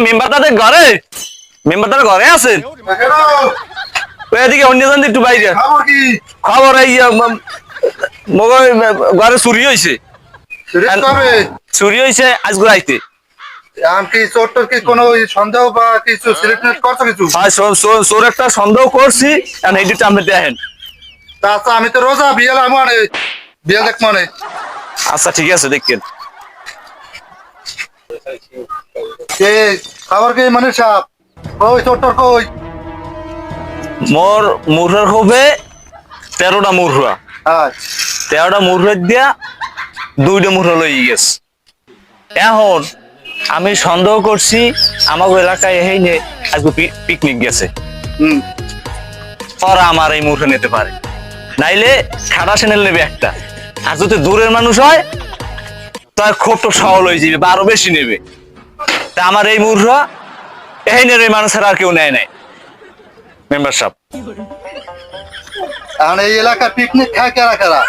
member তাদের ঘরে ঘরে আছেন এদিকে অন্যজন একটু বাইরে খবর এই ঘরে চুরি হয়েছে আজকে রাইতে চোর একটা সন্দেহ করছি আপনি দেখেন আমি তো রোজা বিয়াল আমার বিয়াল দেখ মানে আচ্ছা ঠিক আছে দেখেন খবর কি মানে সাপ ওই চোরটার কই মোর মুরহার হবে 13টা মুরহা আচ্ছা 13টা মুরহা দিয়া 2টা মুরহা লই গেছে এখন আমি সন্দেহ করছি আমার এলাকায় এই নে আজকে পিকনিক গেছে ওরা আমার এই মুরহা নিতে পারে নাইলে খাটা সেনেল নেবে একটা আর যদি দূরের মানুষ হয় তার খুব তো সহল হয়ে যাবে বা আরো বেশি নেবে তা আমার এই মুরহা এই নের এই মানুষের আর কেউ নেয় নাই মেম্বার সাহেব এখন এই এলাকা পিকনিক খায় কারা কারা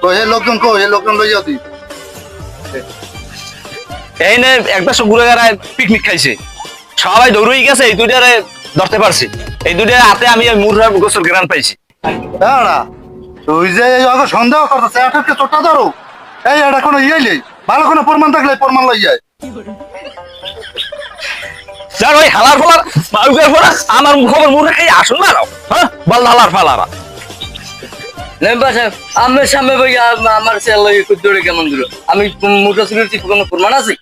তো এই লোকজন কো এই লোকজন লই যাও তুই এই নে একটা ঘুরে গেড়ায় পিকনিক খাইছে সবাই দৌড়ই গেছে এই দুইটারে ধরতে পারছি এই দুইটার হাতে আমি মুরহা গোসল গ্রান পাইছি না তুই যে আগে সন্দেহ করতেছে এটাকে চোটটা ধরো এই এটা কোনো ইয়ে নেই ভালো কোনো প্রমাণ থাকলে প্রমাণ লই যায় যার ওই হালার ফালার বাউকের ফোনা আমার খবর মুরহা খাই আসুন না হ্যাঁ বল হালার ফালারা মেম্বার সাহেব আমার সামনে বই আমার ছেলে দৌড়ে কেমন দূর আমি মুঠো চুরির কোনো প্রমাণ আছে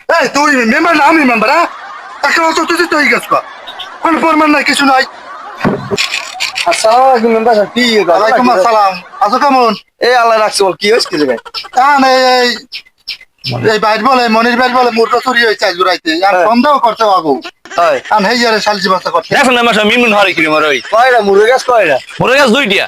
এই তুই মেম্বার না আমি মেম্বার হ্যাঁ একটা অত তুই তো হয়ে গেছ কোনো প্রমাণ নাই কিছু নাই আসসালামু আলাইকুম মেম্বার সাহেব কি ওয়ালাইকুম আসসালাম আছো কেমন এই আল্লাহ রাখছে বল কি হয়েছে কি জায়গায় এই এই বাইট বলে মনির বাইট বলে মুরগা চুরি হয়েছে আজ রাইতে আর সন্দেহ করতে আগো হয় আন হেই আরে সালজি বাস্তা করতে দেখুন মেম্বার সাহেব মিমুন হরে কি মরে ওই কয়টা মুরগি গাছ কয়টা মুরহা গাছ 2টা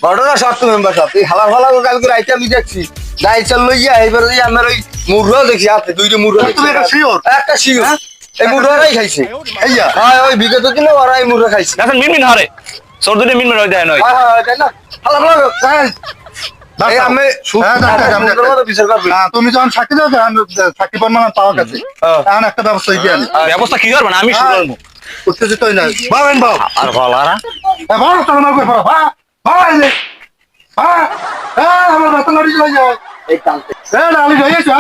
ঘটনা সত্য মেম্বার সাহেব এই হালা ফালা কালকে রাইতে আমি দেখছি যাই চল লইয়া এইবার ওই আমার ওই মুরগা দেখছি হাতে 2টা মুরগা তুমি একটা শিওর একটা শিও এই মুরগারাই খাইছে এইয়া হ্যাঁ ওই বিগত দিনে ওরা এই মুরগা খাইছে দেখুন মিমুন হরে চৌধুরী মিমুন হরে দেয় নয় হ্যাঁ হ্যাঁ তাই না হালা ফালা এই আমি তুমি যখন সাক্ষী দাও সাক্ষী প্রমাণ পাওয়া গেছে এখন একটা ব্যবস্থা দিয়ে আনি ব্যবস্থা কি করবেন আমি শুরু করবো উত্তেজিত হই না বাবেন বাউ আর বলারা বাউ তোর না কই বাউ আমার বাতা লড়ি লই যায় এই কালকে না আমি যাই আছি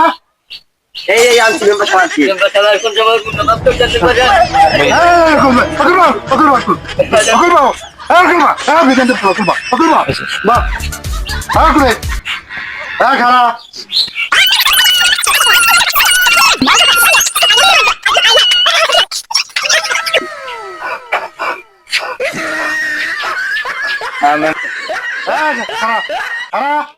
এই আনছি মেম্বার সাহেব মেম্বার সাহেব কোন সময় কোন নাম তো জানতে পারে খারাপ